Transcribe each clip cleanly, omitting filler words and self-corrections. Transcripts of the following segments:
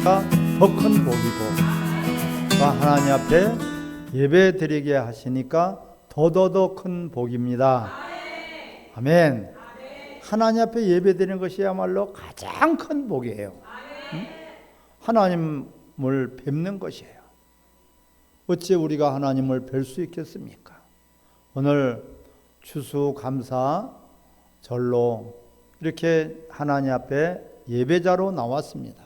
하시니까 더 큰 복이고, 또 하나님 앞에 예배 드리게 하시니까 더더더 큰 복입니다. 아멘. 하나님 앞에 예배 드리는 것이야말로 가장 큰 복이에요. 하나님을 뵙는 것이에요. 어찌 우리가 하나님을 뵐 수 있겠습니까? 오늘 추수감사절로 이렇게 하나님 앞에 예배자로 나왔습니다.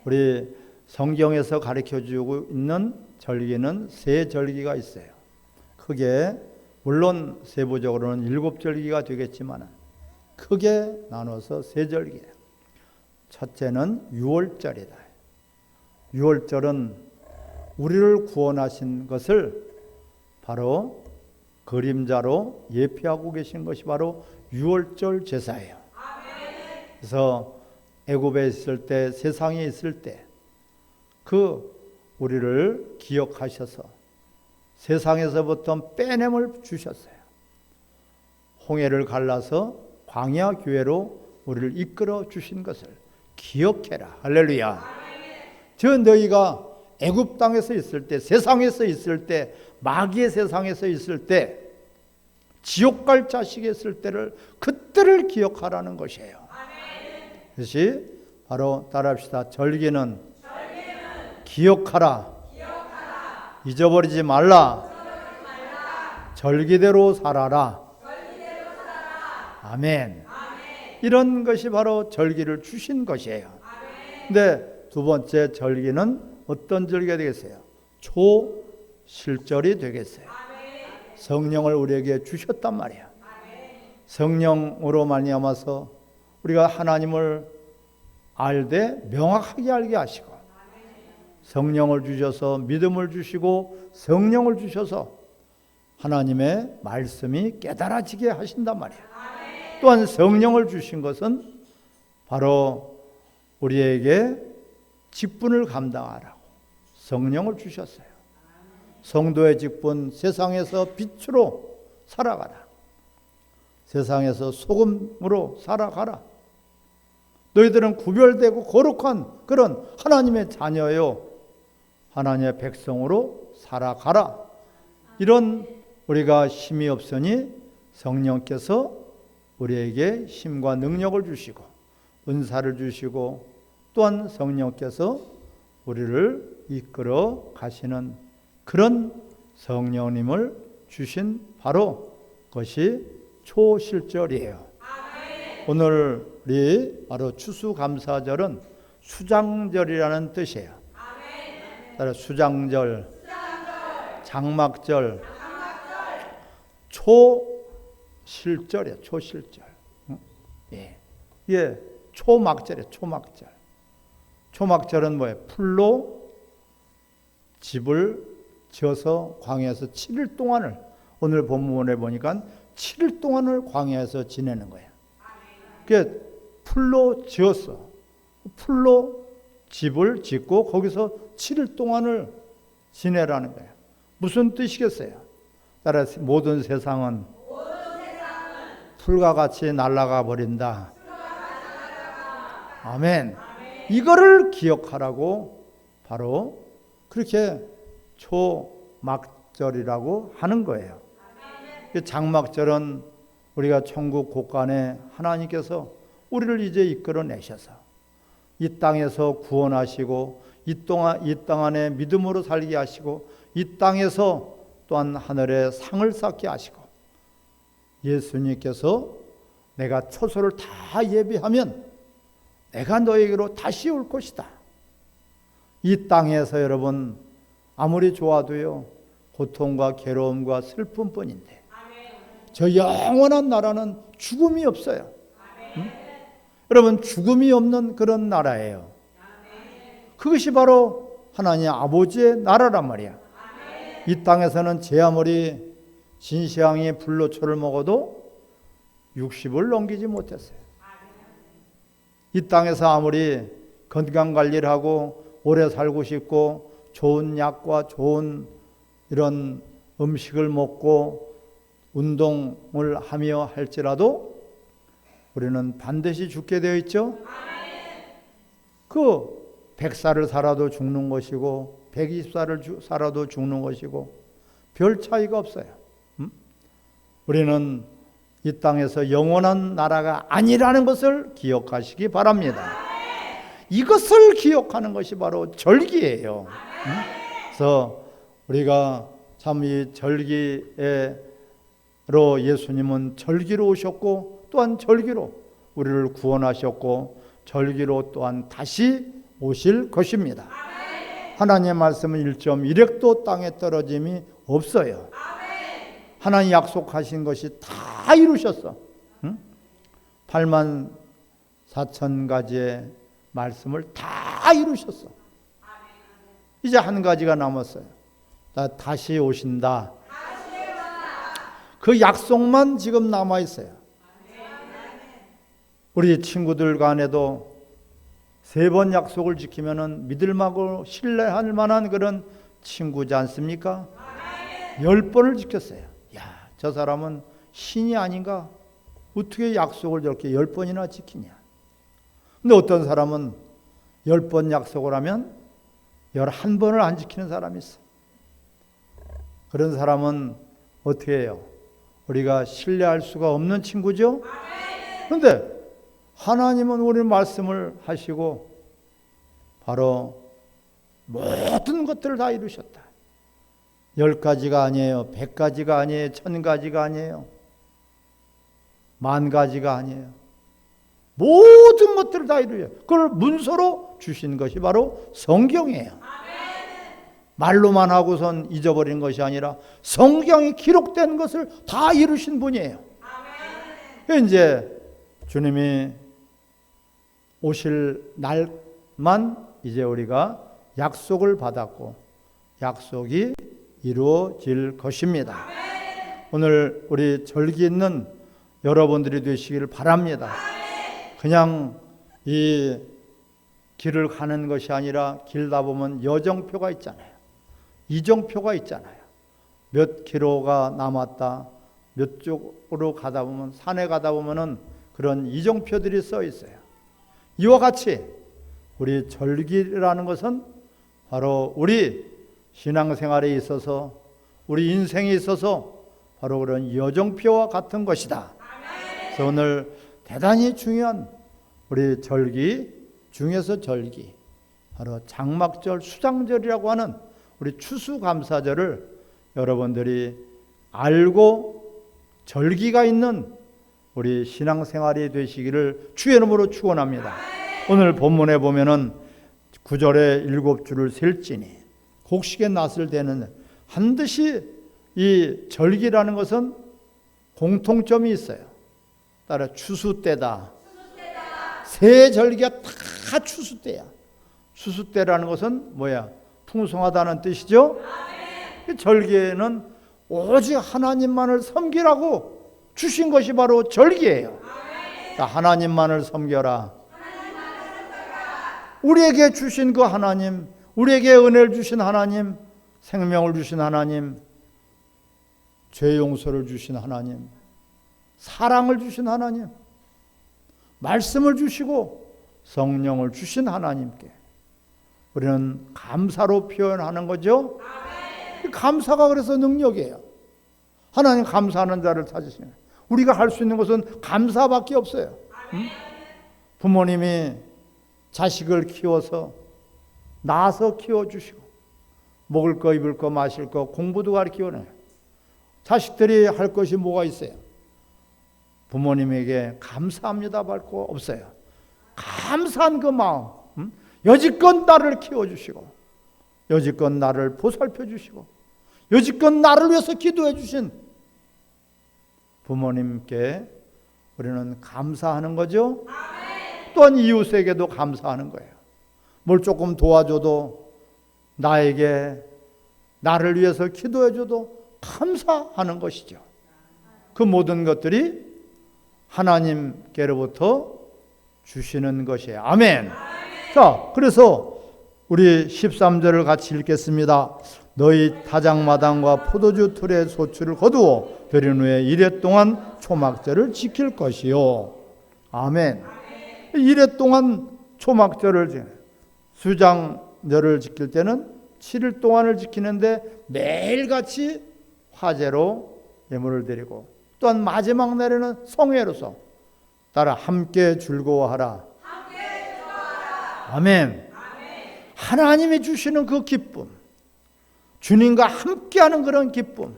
우리 성경에서 가르쳐주고 있는 절기는 세 절기가 있어요. 크게, 물론 세부적으로는 7절기가 되겠지만 크게 나눠서 세 절기예요. 첫째는 유월절이다. 유월절은 우리를 구원하신 것을 바로 그림자로 예표하고 계신 것이 바로 유월절 제사예요. 그래서 애굽에 있을 때, 세상에 있을 때 우리를 기억하셔서 세상에서부터 빼냄을 주셨어요. 홍해를 갈라서 광야 교회로 우리를 이끌어 주신 것을 기억해라. 할렐루야. 저 너희가 애굽 땅에서 있을 때, 세상에서 있을 때, 마귀의 세상에서 있을 때, 지옥 갈 자식이 있을 때를, 그때를 기억하라는 것이에요. 그것이 바로 따라합시다. 절기는 기억하라. 잊어버리지 말라. 절기대로 살아라. 아멘. 이런 것이 바로 절기를 주신 것이에요. 근데 두 번째 절기는 어떤 절기가 되겠어요? 초실절이 되겠어요. 성령을 우리에게 주셨단 말이야. 성령으로 말미암아서 우리가 하나님을 알되 명확하게 알게 하시고, 성령을 주셔서 믿음을 주시고 성령을 주셔서 하나님의 말씀이 깨달아지게 하신단 말이야. 또한 성령을 주신 것은 바로 우리에게 직분을 감당하라고 성령을 주셨어요. 성도의 직분, 세상에서 빛으로 살아가라. 세상에서 소금으로 살아가라. 너희들은 구별되고 거룩한 그런 하나님의 자녀요, 하나님의 백성으로 살아가라. 이런 우리가 힘이 없으니 성령께서 우리에게 힘과 능력을 주시고 은사를 주시고, 또한 성령께서 우리를 이끌어 가시는 그런 성령님을 주신 바로 그것이 초실절이에요. 오늘이 바로 추수감사절은 수장절이라는 뜻이에요. 따라 수장절, 장막절, 초실절이에요. 초실절. 예, 초막절이에요. 초막절. 초막절은 뭐예요? 풀로 집을 지어서 광야에서 7일 동안을, 오늘 본문에 보니까 7일 동안을 광야에서 지내는 거예요. 그게 풀로 지었어. 풀로 집을 짓고 거기서 7일 동안을 지내라는 거예요. 무슨 뜻이겠어요? 따라서 모든 세상은 풀과 같이 날아가 버린다. 아멘. 이거를 기억하라고 바로 그렇게 초막절이라고 하는 거예요. 장막절은 우리가 천국 곳간에 하나님께서 우리를 이제 이끌어내셔서 이 땅에서 구원하시고 이 땅 안에 믿음으로 살게 하시고 이 땅에서 또한 하늘에 상을 쌓게 하시고, 예수님께서 내가 초소를 다 예비하면 내가 너에게로 다시 올 것이다. 이 땅에서 여러분 아무리 좋아도요, 고통과 괴로움과 슬픔뿐인데 저 영원한 나라는 죽음이 없어요. 응? 여러분, 죽음이 없는 그런 나라예요. 그것이 바로 하나님 아버지의 나라란 말이야. 이 땅에서는 제 아무리 진시황이 불로초를 먹어도 60을 넘기지 못했어요. 이 땅에서 아무리 건강관리를 하고 오래 살고 싶고 좋은 약과 좋은 이런 음식을 먹고 운동을 하며 할지라도 우리는 반드시 죽게 되어 있죠. 그 100살을 살아도 죽는 것이고 120살을 살아도 죽는 것이고 별 차이가 없어요. 우리는 이 땅에서 영원한 나라가 아니라는 것을 기억하시기 바랍니다. 이것을 기억하는 것이 바로 절기예요. 그래서 우리가 참 이 절기로 예수님은 절기로 오셨고 또한 절기로 우리를 구원하셨고 절기로 또한 다시 오실 것입니다. 하나님의 말씀은 1.1획도 땅에 떨어짐이 없어요. 하나님 약속하신 것이 다 이루셨어. 8만 4천 가지의 말씀을 다 이루셨어. 이제 한 가지가 남았어요. 다시 오신다. 그 약속만 지금 남아 있어요. 우리 친구들 간에도 3번 약속을 지키면은 믿을만하고 신뢰할 만한 그런 친구지 않습니까? 10번을 지켰어요. 야, 저 사람은 신이 아닌가? 어떻게 약속을 저렇게 10번이나 지키냐? 근데 어떤 사람은 10번 약속을 하면 11번을 안 지키는 사람이 있어. 그런 사람은 어떻게 해요? 우리가 신뢰할 수가 없는 친구죠? 그런데 하나님은 우리 말씀을 하시고 바로 모든 것들을 다 이루셨다. 10가지가 아니에요. 100가지가 아니에요. 1000가지가 아니에요. 10,000가지가 아니에요. 모든 것들을 다 이루어요. 그걸 문서로 주신 것이 바로 성경이에요. 말로만 하고선 잊어버린 것이 아니라 성경이 기록된 것을 다 이루신 분이에요. 이제 주님이 오실 날만 이제 우리가 약속을 받았고 약속이 이루어질 것입니다. 오늘 우리 절기 있는 여러분들이 되시기를 바랍니다. 그냥 이 길을 가는 것이 아니라 길다 보면 여정표가 있잖아요. 이정표가 있잖아요. 몇 킬로가 남았다. 몇 쪽으로 가다 보면 산에 가다 보면은 그런 이정표들이 써 있어요. 이와 같이 우리 절기라는 것은 바로 우리 신앙생활에 있어서 우리 인생에 있어서 바로 그런 여정표와 같은 것이다. 그래서 오늘 대단히 중요한 우리 절기 중에서 절기 바로 장막절 수장절이라고 하는 우리 추수감사절을 여러분들이 알고 절기가 있는 우리 신앙생활이 되시기를 주의 이름으로 축원합니다. 오늘 본문에 보면은 9절에 7줄을 셀지니 곡식의 낫을 대는 반드시 이 절기라는 것은 공통점이 있어요. 따라 추수 때다. 새 절기가 다 추수 때야. 추수 때라는 것은 뭐야? 풍성하다는 뜻이죠. 절기에는 오직 하나님만을 섬기라고 주신 것이 바로 절기예요. 하나님만을 섬겨라. 우리에게 주신 그 하나님, 우리에게 은혜를 주신 하나님, 생명을 주신 하나님, 죄 용서를 주신 하나님, 사랑을 주신 하나님, 말씀을 주시고 성령을 주신 하나님께 우리는 감사로 표현하는 거죠. 감사가 그래서 능력이에요. 하나님 감사하는 자를 찾으시는. 우리가 할 수 있는 것은 감사밖에 없어요. 부모님이 자식을 키워서 낳아서 키워주시고 먹을 거 입을 거 마실 거 공부도 가르치고는 자식들이 할 것이 뭐가 있어요? 부모님에게 감사합니다 말고 없어요. 감사한 그 마음, 여지껏 나를 키워주시고 여지껏 나를 보살펴주시고 여지껏 나를 위해서 기도해 주신 부모님께 우리는 감사하는 거죠. 또한 이웃에게도 감사하는 거예요. 뭘 조금 도와줘도 나에게 나를 위해서 기도해 줘도 감사하는 것이죠. 그 모든 것들이 하나님께로부터 주시는 것이에요. 아멘. 자, 그래서 우리 13절을 같이 읽겠습니다. 너희 타작마당과 포도주 틀의 소출을 거두어 들인 후에 이레 동안 초막절을 지킬 것이요. 아멘. 이레 동안 초막절을 수장절을 지킬 때는 7일 동안을 지키는데 매일같이 화제로 예물을 드리고, 또한 마지막 날에는 성회로서 따라 함께 즐거워하라. 아멘. 하나님이 주시는 그 기쁨, 주님과 함께하는 그런 기쁨,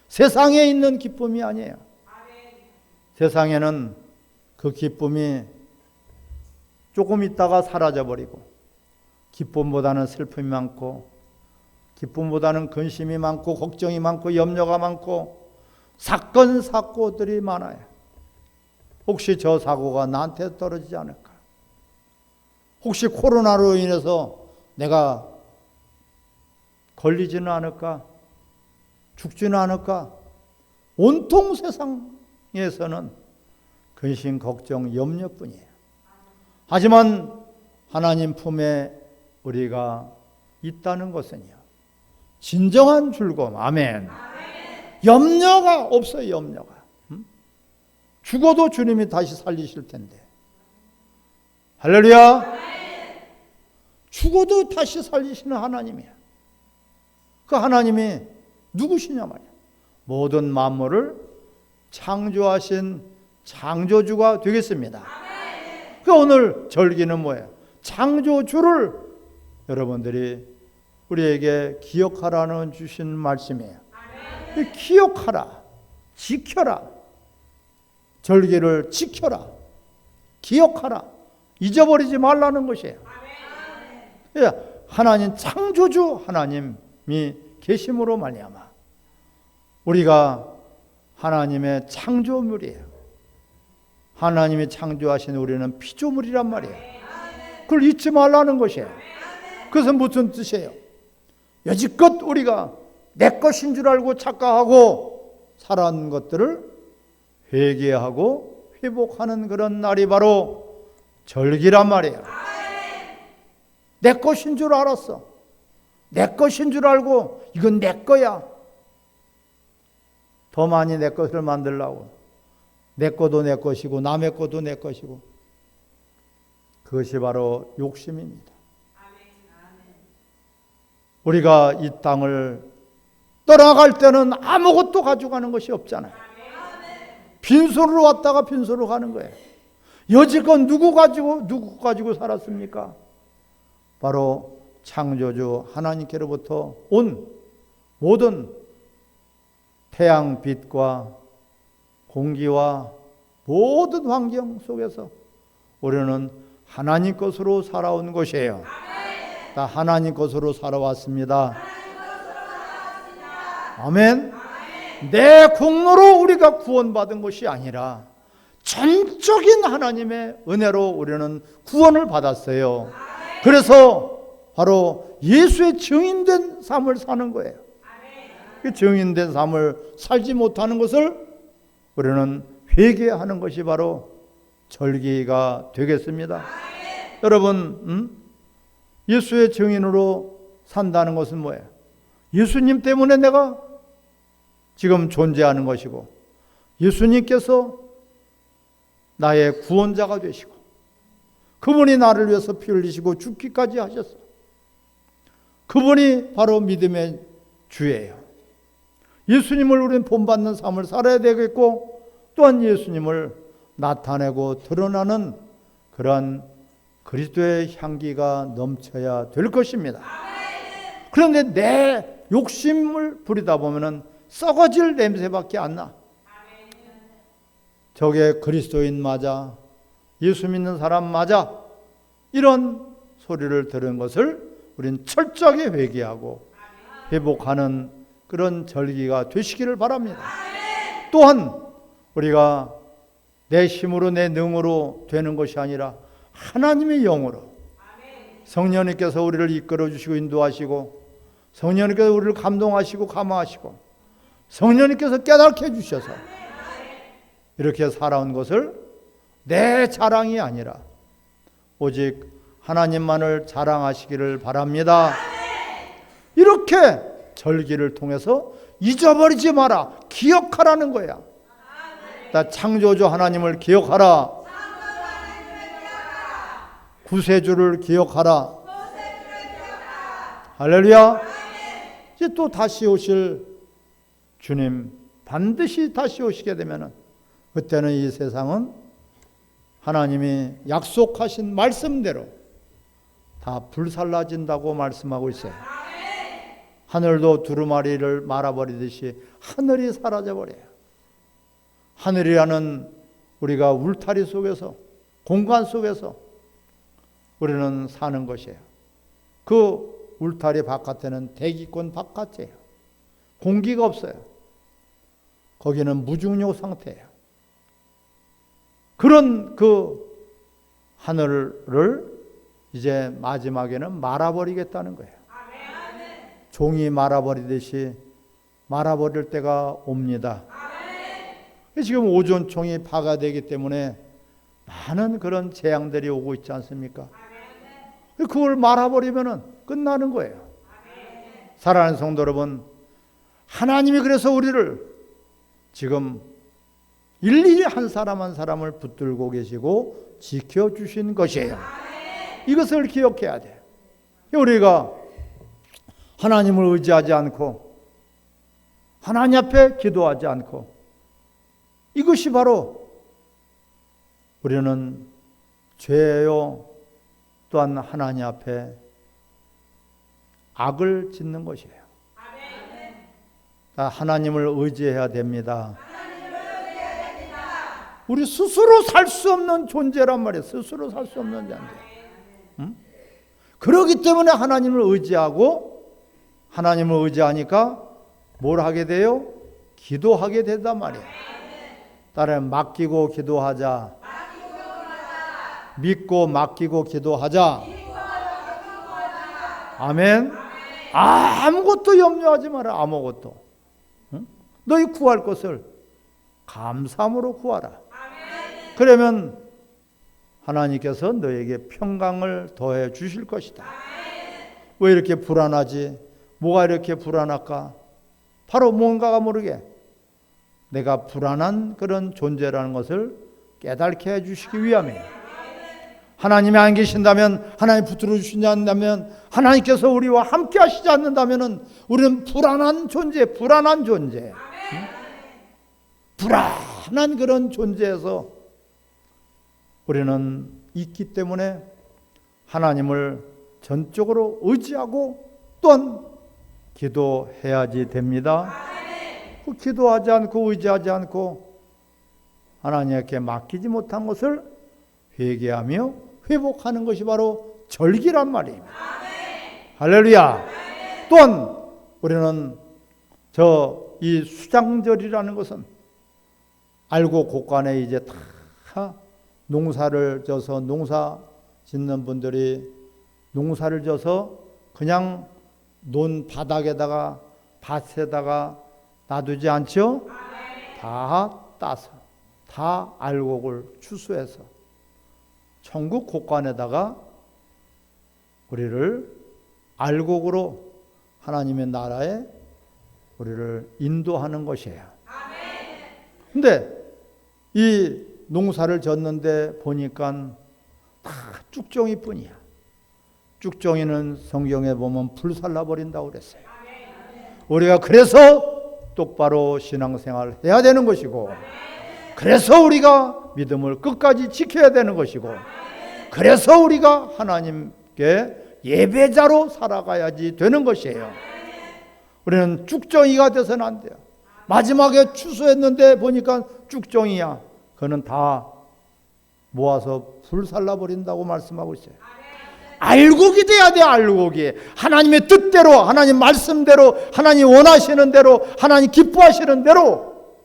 세상에 있는 기쁨이 아니에요. 세상에는 그 기쁨이 조금 있다가 사라져버리고, 기쁨보다는 슬픔이 많고, 기쁨보다는 근심이 많고, 걱정이 많고, 염려가 많고, 사건 사고들이 많아요. 혹시 저 사고가 나한테 떨어지지 않을까? 혹시 코로나로 인해서 내가 걸리지는 않을까? 죽지는 않을까? 온통 세상에서는 근심, 걱정, 염려뿐이에요. 하지만 하나님 품에 우리가 있다는 것은요, 진정한 즐거움. 아멘. 염려가 없어요. 염려가. 죽어도 주님이 다시 살리실 텐데. 할렐루야. 죽어도 다시 살리시는 하나님이야. 그 하나님이 누구시냐 말이야. 모든 만물을 창조하신 창조주가 되겠습니다. 그 오늘 절기는 뭐예요? 창조주를 여러분들이 우리에게 기억하라는 주신 말씀이에요. 기억하라, 지켜라, 절기를 지켜라, 기억하라, 잊어버리지 말라는 것이에요. 하나님 창조주 하나님이 계심으로 말미암아 우리가 하나님의 창조물이에요. 하나님이 창조하신 우리는 피조물이란 말이에요. 그걸 잊지 말라는 것이에요. 그것은 무슨 뜻이에요? 여지껏 우리가 내 것인 줄 알고 착각하고 살아온 것들을 회개하고 회복하는 그런 날이 바로 절기란 말이에요. 내 것인 줄 알았어. 내 것인 줄 알고 이건 내 거야. 더 많이 내 것을 만들려고. 내 것도 내 것이고 남의 것도 내 것이고. 그것이 바로 욕심입니다. 우리가 이 땅을 떠나갈 때는 아무것도 가져가는 것이 없잖아요. 빈손으로 왔다가 빈손으로 가는 거예요. 여지껏 누구 가지고 살았습니까? 바로 창조주 하나님께로부터 온 모든 태양빛과 공기와 모든 환경 속에서 우리는 하나님 것으로 살아온 것이에요. 다 하나님 것으로 살아왔습니다. 아멘. 내 공로로 우리가 구원받은 것이 아니라 전적인 하나님의 은혜로 우리는 구원을 받았어요. 그래서 바로 예수의 증인된 삶을 사는 거예요. 그 증인된 삶을 살지 못하는 것을 우리는 회개하는 것이 바로 절기가 되겠습니다. 여러분, 예수의 증인으로 산다는 것은 뭐예요? 예수님 때문에 내가 지금 존재하는 것이고, 예수님께서 나의 구원자가 되시고, 그분이 나를 위해서 피 흘리시고 죽기까지 하셨어. 그분이 바로 믿음의 주예요. 예수님을 우리는 본받는 삶을 살아야 되겠고, 또한 예수님을 나타내고 드러나는 그러한 그리스도의 향기가 넘쳐야 될 것입니다. 그런데 내 욕심을 부리다 보면은 썩어질 냄새밖에 안 나. 저게 그리스도인 맞아, 예수 믿는 사람 맞아, 이런 소리를 들은 것을 우리는 철저하게 회개하고 회복하는 그런 절기가 되시기를 바랍니다. 또한 우리가 내 힘으로 내 능으로 되는 것이 아니라 하나님의 영으로, 성령님께서 우리를 이끌어 주시고 인도하시고, 성령님께서 우리를 감동하시고 감화하시고, 성령님께서 깨닫게 해주셔서 이렇게 살아온 것을 내 자랑이 아니라 오직 하나님만을 자랑하시기를 바랍니다. 이렇게 절기를 통해서 잊어버리지 마라, 기억하라는 거야. 나 창조주 하나님을 기억하라. 구세주를 기억하라. 할렐루야. 이제 또 다시 오실 주님, 반드시 다시 오시게 되면은 그때는 이 세상은 하나님이 약속하신 말씀대로 다 불살라진다고 말씀하고 있어요. 하늘도 두루마리를 말아버리듯이 하늘이 사라져버려요. 하늘이라는 우리가 울타리 속에서, 공간 속에서 우리는 사는 것이에요. 그 울타리 바깥에는 대기권 바깥이에요. 공기가 없어요. 거기는 무중력 상태예요. 그런 그 하늘을 이제 마지막에는 말아버리겠다는 거예요. 종이 말아버리듯이 말아버릴 때가 옵니다. 지금 오존총이 파괴되기 때문에 많은 그런 재앙들이 오고 있지 않습니까? 그걸 말아버리면 끝나는 거예요. 사랑하는 성도 여러분, 하나님이 그래서 우리를 지금 일일이 한 사람 한 사람을 붙들고 계시고 지켜주신 것이에요. 이것을 기억해야 돼요. 우리가 하나님을 의지하지 않고 하나님 앞에 기도하지 않고, 이것이 바로 우리는 죄요 또한 하나님 앞에 악을 짓는 것이에요. 하나님을 의지해야 됩니다. 우리 스스로 살 수 없는 존재란 말이에요. 스스로 살 수 없는 존재. 그렇기 때문에 하나님을 의지하고, 하나님을 의지하니까 뭘 하게 돼요? 기도하게 된단 말이에요. 따라서 맡기고 기도하자. 믿고 맡기고 기도하자. 아멘. 아무것도 염려하지 마라. 아무것도. 너희 구할 것을 감사함으로 구하라. 그러면 하나님께서 너에게 평강을 더해 주실 것이다. 왜 이렇게 불안하지? 뭐가 이렇게 불안할까? 바로 뭔가가 모르게 내가 불안한 그런 존재라는 것을 깨닫게 해주시기 위함이에요. 하나님이 안 계신다면, 하나님 붙들어 주시지 않는다면, 하나님께서 우리와 함께 하시지 않는다면 우리는 불안한 존재, 불안한 존재, 불안한 그런 존재에서 우리는 있기 때문에 하나님을 전적으로 의지하고 또한 기도해야지 됩니다. 기도하지 않고 의지하지 않고 하나님께 맡기지 못한 것을 회개하며 회복하는 것이 바로 절기란 말입니다. 할렐루야. 또한 우리는 이 수장절이라는 것은 알고 곳간에 이제 다 농사를 져서, 농사 짓는 분들이 농사를 져서 그냥 논 바닥에다가 밭에다가 놔두지 않죠? 다 따서, 다 알곡을 추수해서 천국 곳간에다가 우리를 알곡으로 하나님의 나라에 우리를 인도하는 것이에요. 근데 이 농사를 졌는데 보니까 다 쭉정이 뿐이야. 쭉정이는 성경에 보면 불살라버린다고 그랬어요. 우리가 그래서 똑바로 신앙생활을 해야 되는 것이고, 그래서 우리가 믿음을 끝까지 지켜야 되는 것이고, 그래서 우리가 하나님께 예배자로 살아가야지 되는 것이에요. 우리는 쭉정이가 돼서는 안 돼요. 마지막에 추수했는데 보니까 쭉정이야. 그는 다 모아서 불살라버린다고 말씀하고 있어요. 알곡이 돼야 돼. 알곡이 하나님의 뜻대로, 하나님 말씀대로, 하나님 원하시는 대로, 하나님 기뻐하시는 대로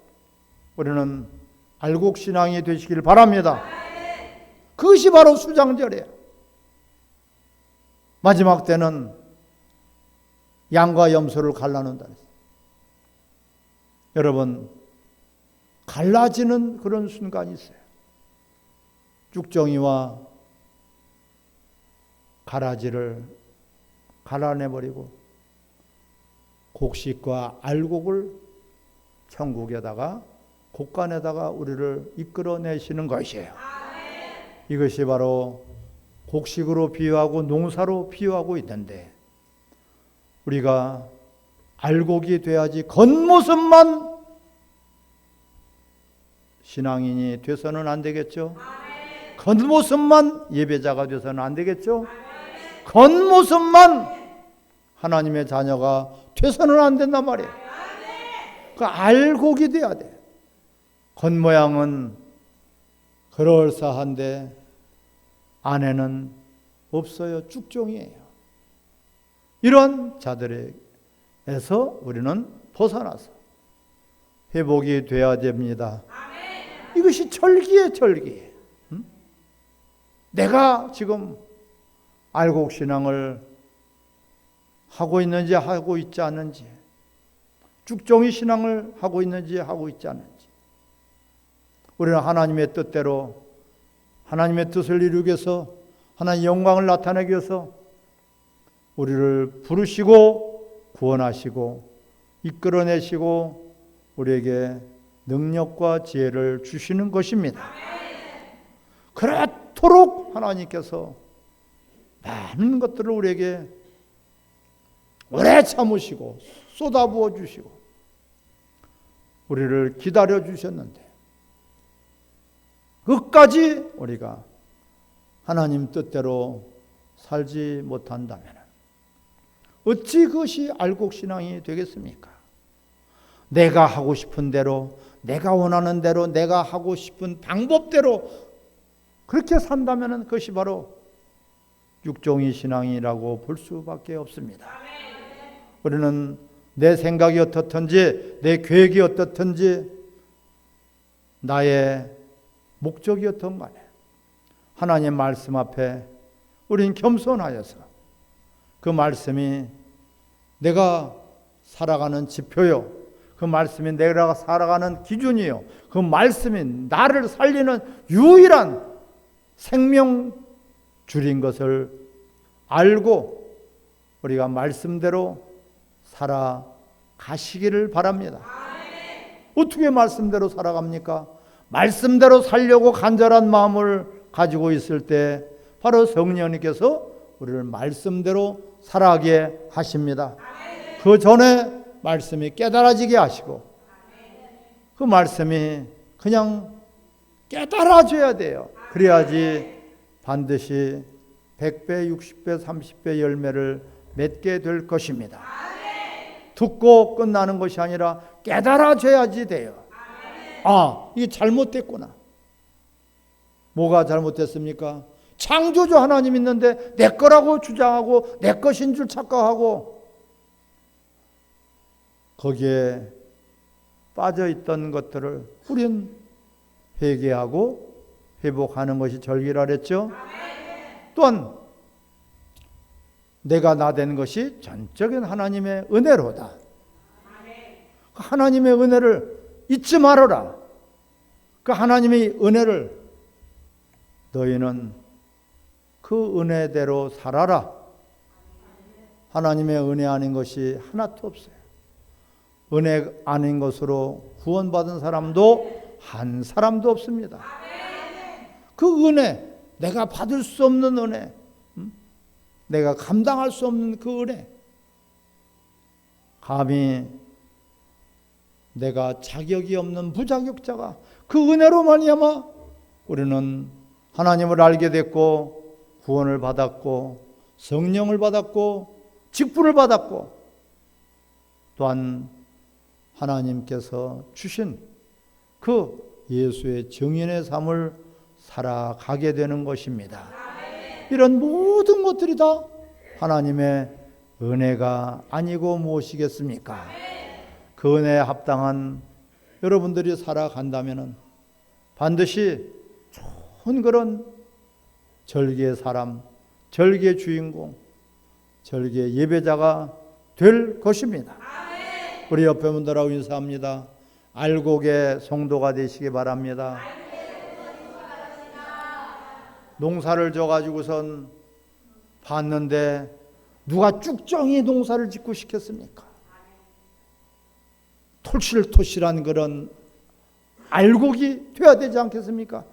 우리는 알곡신앙이 되시길 바랍니다. 그것이 바로 수장절이에요. 마지막 때는 양과 염소를 갈라놓는다. 여러분, 갈라지는 그런 순간이 있어요. 쭉정이와 가라지를 갈아내버리고 곡식과 알곡을 천국에다가, 곳간에다가 우리를 이끌어내시는 것이에요. 이것이 바로 곡식으로 비유하고 농사로 비유하고 있는데 우리가 알곡이 돼야지 겉모습만 신앙인이 돼서는 안 되겠죠. 겉모습만 예배자가 돼서는 안 되겠죠. 겉모습만 하나님의 자녀가 돼서는 안 된단 말이에요. 그 알곡이 돼야 돼. 겉모양은 그럴싸한데 안에는 없어요. 쭉종이에요. 이런 자들에서 우리는 벗어나서 회복이 돼야 됩니다. 이것이 절기에 절기. 내가 지금 알곡신앙을 하고 있는지 하고 있지 않는지, 쭉종이 신앙을 하고 있는지 하고 있지 않는지, 우리는 하나님의 뜻대로 하나님의 뜻을 이루기 위해서 하나님의 영광을 나타내기 위해서 우리를 부르시고 구원하시고 이끌어내시고 우리에게 능력과 지혜를 주시는 것입니다. 그렇도록 하나님께서 많은 것들을 우리에게 오래 참으시고 쏟아부어 주시고 우리를 기다려 주셨는데 끝까지 우리가 하나님 뜻대로 살지 못한다면 어찌 그것이 알곡신앙이 되겠습니까? 내가 하고 싶은 대로, 내가 원하는 대로, 내가 하고 싶은 방법대로 그렇게 산다면 그것이 바로 육종이 신앙이라고 볼 수밖에 없습니다. 우리는 내 생각이 어떻든지, 내 계획이 어떻든지, 나의 목적이 어떤 간에 하나님의 말씀 앞에 우리는 겸손하여서 그 말씀이 내가 살아가는 지표요, 그 말씀이 내가 살아가는 기준이요, 그 말씀이 나를 살리는 유일한 생명줄인 것을 알고 우리가 말씀대로 살아가시기를 바랍니다. 어떻게 말씀대로 살아갑니까? 말씀대로 살려고 간절한 마음을 가지고 있을 때 바로 성령님께서 우리를 말씀대로 살아가게 하십니다. 그 전에 말씀이 깨달아지게 하시고 그 말씀이 그냥 깨달아져야 돼요. 그래야지 반드시 100배, 60배, 30배 열매를 맺게 될 것입니다. 듣고 끝나는 것이 아니라 깨달아져야지 돼요. 아, 이게 잘못됐구나. 뭐가 잘못됐습니까? 창조주 하나님 있는데 내 거라고 주장하고 내 것인 줄 착각하고 거기에 빠져있던 것들을 우리는 회개하고 회복하는 것이 절기라 그랬죠. 또한 내가 나된 것이 전적인 하나님의 은혜로다. 하나님의 은혜를 잊지 말아라. 그 하나님의 은혜를 너희는 그 은혜대로 살아라. 하나님의 은혜 아닌 것이 하나도 없어요. 은혜 아닌 것으로 구원받은 사람도 한 사람도 없습니다. 그 은혜, 내가 받을 수 없는 은혜, 내가 감당할 수 없는 그 은혜, 감히 내가 자격이 없는 무자격자가 그 은혜로 말미암아 우리는 하나님을 알게 됐고 구원을 받았고 성령을 받았고 직분을 받았고 또한 하나님께서 주신 그 예수의 증인의 삶을 살아가게 되는 것입니다. 이런 모든 것들이 다 하나님의 은혜가 아니고 무엇이겠습니까? 그 은혜에 합당한 여러분들이 살아간다면 반드시 좋은 그런 절기의 사람, 절기의 주인공, 절기의 예배자가 될 것입니다. 우리 옆에 분들하고 인사합니다. 알곡의 성도가 되시기 바랍니다. 농사를 져가지고선 봤는데 누가 쭉정이 농사를 짓고 싶겠습니까? 톨실토실한 그런 알곡이 돼야 되지 않겠습니까?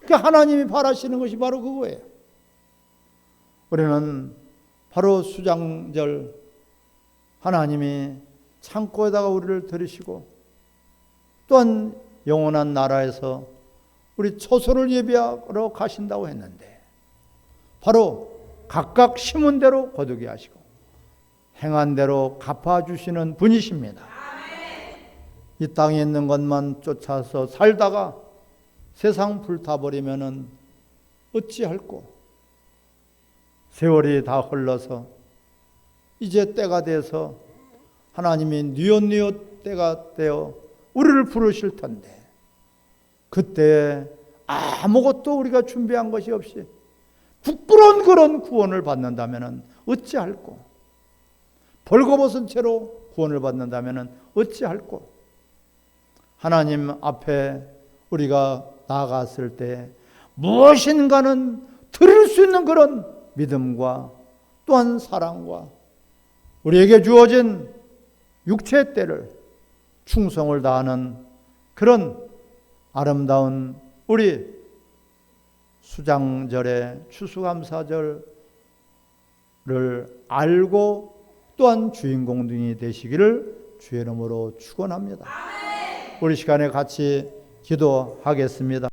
그 하나님이 바라시는 것이 바로 그거예요. 우리는 바로 수장절 하나님이 창고에다가 우리를 들이시고 또한 영원한 나라에서 우리 처소를 예비하러 가신다고 했는데 바로 각각 심은 대로 거두게 하시고 행한 대로 갚아주시는 분이십니다. 이 땅에 있는 것만 쫓아서 살다가 세상 불타버리면은 어찌할꼬? 세월이 다 흘러서 이제 때가 돼서 하나님이 뉘엿뉘엿 때가 되어 우리를 부르실 텐데 그때 아무것도 우리가 준비한 것이 없이 부끄러운 그런 구원을 받는다면 어찌할꼬? 벌거벗은 채로 구원을 받는다면 어찌할꼬? 하나님 앞에 우리가 나아갔을 때 무엇인가는 들을 수 있는 그런 믿음과 또한 사랑과 우리에게 주어진 육체의 때를 충성을 다하는 그런 아름다운 우리 수장절의 추수감사절을 알고 또한 주인공들이 되시기를 주의 이름으로 축원합니다. 우리 시간에 같이 기도하겠습니다.